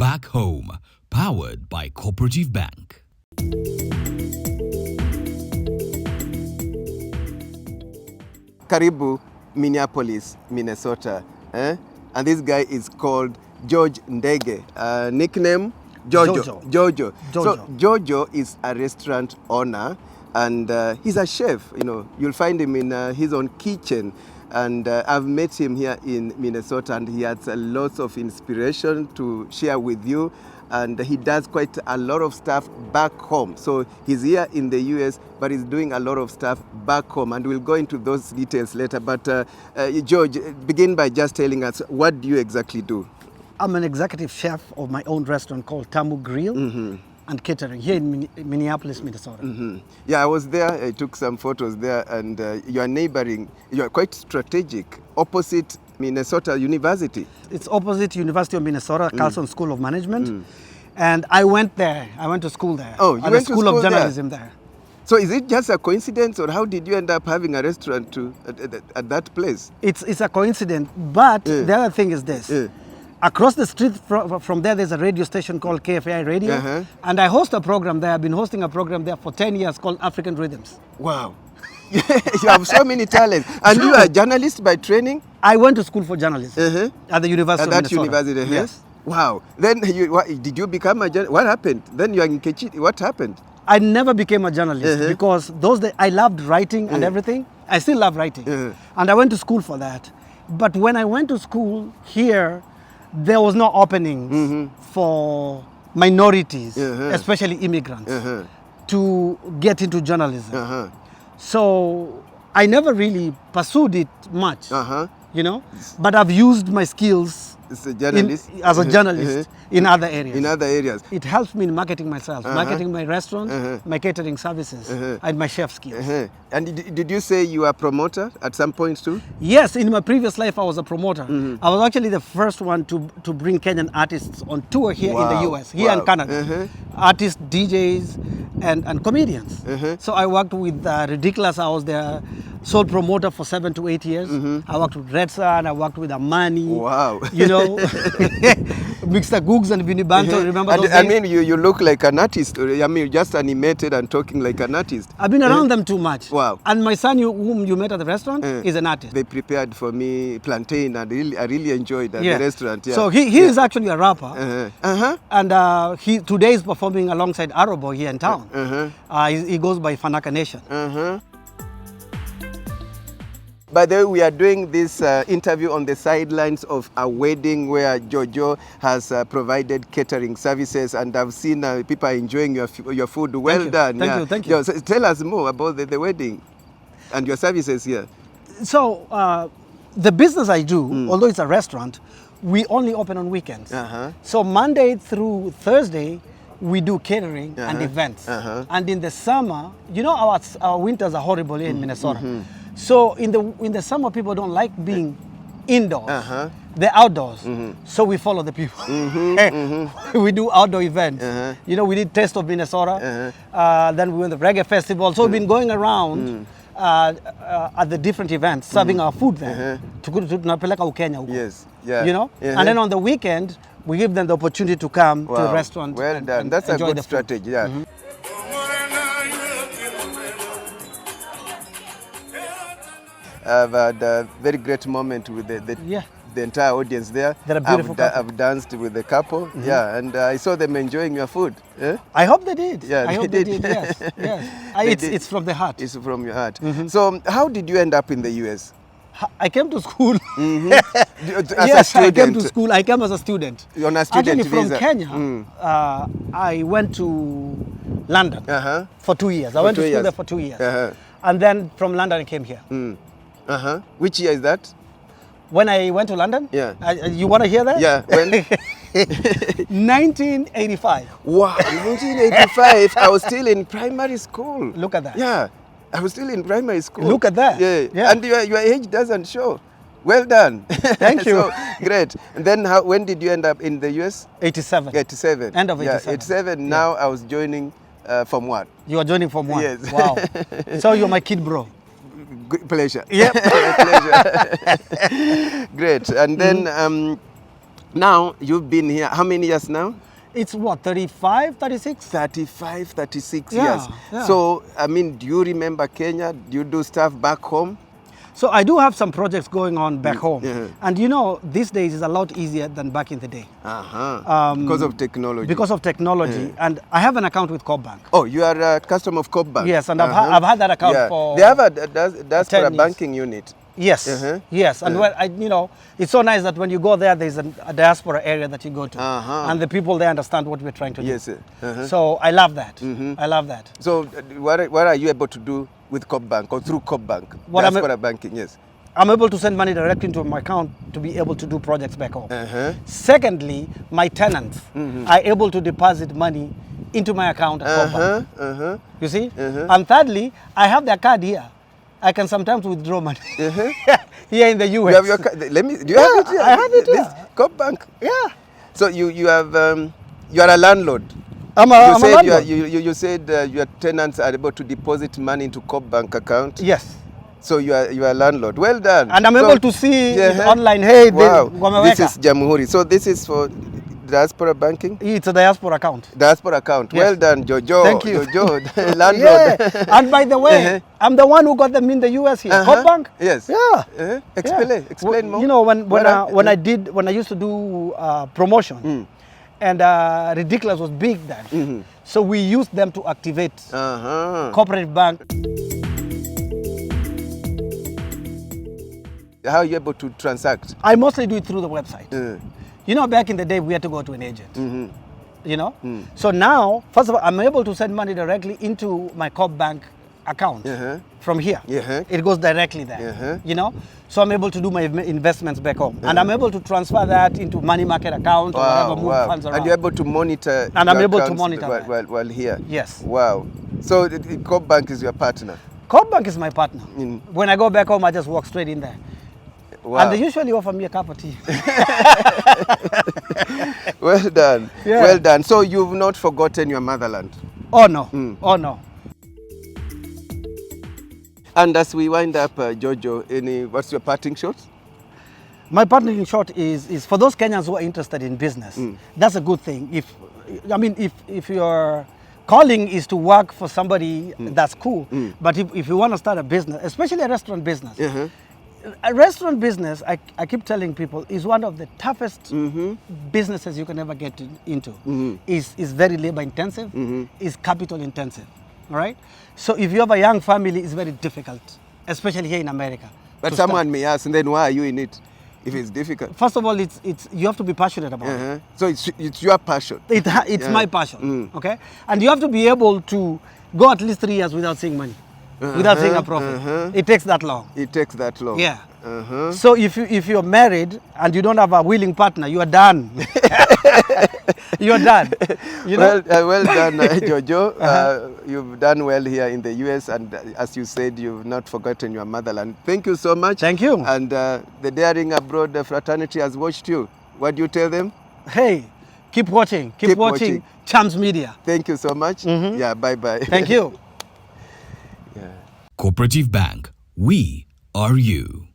back home, powered by Cooperative Bank. Karibu, Minneapolis, Minnesota. And this guy is called George Ndege. Nickname? Jojo. So Jojo is a restaurant owner, and he's a chef. You know, you'll find him in his own kitchen. And I've met him here in Minnesota, and he has lots of inspiration to share with you. And he does quite a lot of stuff back home. So he's here in the US, but he's doing a lot of stuff back home. And we'll go into those details later. But George, begin by just telling us, what do you exactly do? I'm an executive chef of my own restaurant called Tamu Grill and Catering here in Minneapolis, Minnesota. Yeah, I was there. I took some photos there, and you are neighboring. You are quite strategic, opposite Minnesota University. It's opposite University of Minnesota, Carlson School of Management. And I went there. I went to school there. Oh, you went to School of Journalism there. So is it just a coincidence, or how did you end up having a restaurant at that place? It's a coincidence, but the other thing is this. Across the street from there, there's a radio station called KFI Radio. And I host a program there. I've been hosting a program there for 10 years called African Rhythms. Wow. You have so many talents. And you are a journalist by training? I went to school for journalism at the University of Minnesota. University, yes. Wow. Then did you become a journalist? What happened? Then you are in Kechiti. What happened? I never became a journalist because those days I loved writing and everything. I still love writing. And I went to school for that. But when I went to school here, there was no openings for minorities, especially immigrants, to get into journalism. So I never really pursued it much, you know, but I've used my skills as a journalist, in other areas. In other areas. It helps me in marketing myself, marketing my restaurant, my catering services, and my chef skills. And did you say you were a promoter at some point too? Yes, in my previous life I was a promoter. I was actually the first one to bring Kenyan artists on tour here in the US, here in Canada. Artists, DJs, and comedians. So I worked with Ridiculous. I was their sole promoter for 7 to 8 years. I worked with Red Sun, I worked with Amani. Wow. You know, Mr. Googs and Vinny Banto, remember those days? I mean, you look like an artist. I mean, just animated and talking like an artist. I've been around them too much. Wow. And my son, whom you met at the restaurant, is an artist. They prepared for me plantain, and I really enjoyed at the restaurant. Yeah. So he is actually a rapper. And he today is performing alongside Arrobo here in town. He goes by Fanaka Nation. By the way, we are doing this interview on the sidelines of a wedding where Jojo has provided catering services, and I've seen people enjoying your food. Well done. Thank you. So tell us more about the wedding and your services here. So the business I do, although it's a restaurant, we only open on weekends. So Monday through Thursday, we do catering and events. And in the summer, you know, our winters are horrible here in Minnesota. So in the summer, people don't like being indoors. They're outdoors. So we follow the people. We do outdoor events. You know, we did Taste of Minnesota. Then we went to the Reggae Festival. So we've been going around at the different events, serving our food there. Yes. Yeah. You know? And then on the weekend, we give them the opportunity to come to the restaurant. Well done. And that's a good strategy. Yeah. I've had a very great moment with the entire audience there. They're a beautiful couple. I've danced with the couple, and I saw them enjoying your food. I hope they did. Yeah, I hope they did. Yes. It's from the heart. It's from your heart. So how did you end up in the US? I came to school. As a student? I came to school. I came as a student. On a student Actually, visa. from Kenya, I went to London for 2 years. I went to school there for 2 years. And then from London, I came here. Which year is that? When I went to London? Yeah. You want to hear that? Yeah. When? 1985. Wow, 1985. I was still in primary school. Look at that. Yeah. I was still in primary school. Look at that. Yeah. And your age doesn't show. Well done. Thank you. So, great. And then when did you end up in the US? 87. 87. End of 87. Yeah, 87. Now I was joining Form 1. You are joining Form 1? Yes. Wow. So you're my kid bro. Good pleasure. Yep. Pleasure. Great. And then Now, you've been here, how many years now? It's what, 35, 36? 35, 36 Yeah, years. yeah. So, I mean, do you remember Kenya? Do you do stuff back home? So I do have some projects going on back home. Yeah. And you know, these days is a lot easier than back in the day. Because of technology. Because of technology. And I have an account with Bank. Oh, you are a customer of Bank. Yes, and I've had that account for They have a diaspora 10 years. banking unit. Yes, yes. And when you know, it's so nice that when you go there, there's a diaspora area that you go to. And the people there understand what we're trying to do. Yes. So I love that. I love that. So what are you able to do with Bank or through Bank? What diaspora banking, yes. I'm able to send money directly into my account to be able to do projects back home. Secondly, my tenants are able to deposit money into my account at Bank. You see? And thirdly, I have their card here. I can sometimes withdraw money here in the US. You have your card? Do you have it here? I have it here. Bank. Yeah. So you have you are a landlord. I'm a landlord. You said your tenants are able to deposit money into Bank account. Yes. So you are a landlord. Well done. And I'm able to see it online. Hey, wow. This is Jamhuri. So this is for diaspora banking? It's a diaspora account. Diaspora account. Yes. Well done, Jojo. Thank you. Jojo, landlord. Yeah. And by the way, I'm the one who got them in the US here. Bank. Yes. Yeah. Explain more. You know, when I used to do promotion, and Ridiculous was big then. So we used them to activate Cooperative Bank. How are you able to transact? I mostly do it through the website. You know, back in the day, we had to go to an agent. You know? So now, first of all, I'm able to send money directly into my Bank account from here. It goes directly there. You know? So I'm able to do my investments back home. And I'm able to transfer that into money market account or whatever, move funds around. And you're able to monitor and I'm able to monitor while here? Yes. Wow. So Bank is your partner? Bank is my partner. When I go back home, I just walk straight in there. Wow. And they usually offer me a cup of tea. Well done. Yeah. Well done. So you've not forgotten your motherland? Oh, no. Oh, no. And as we wind up, Jojo, what's your parting shot? My parting shot is for those Kenyans who are interested in business. That's a good thing. If your calling is to work for somebody, that's cool. But if you want to start a business, especially a restaurant business, a restaurant business, I keep telling people, is one of the toughest businesses you can ever get into. Is very labor intensive, is capital intensive, all right? So if you have a young family, it's very difficult, especially here in America. But someone may ask, and then why are you in it if it's difficult? First of all, you have to be passionate about it. So it's your passion? It's my passion, okay? And you have to be able to go at least 3 years without seeing money. Without seeing a profit. It takes that long. It takes that long. Yeah. So if you're married and you don't have a willing partner, you are done. You're done. You know? Well done, Jojo. You've done well here in the US, and as you said, you've not forgotten your motherland. Thank you so much. Thank you. And the Daring Abroad fraternity has watched you. What do you tell them? Hey, keep watching. Keep watching Chams Media. Thank you so much. Yeah, bye-bye. Thank you. Cooperative Bank. We are you.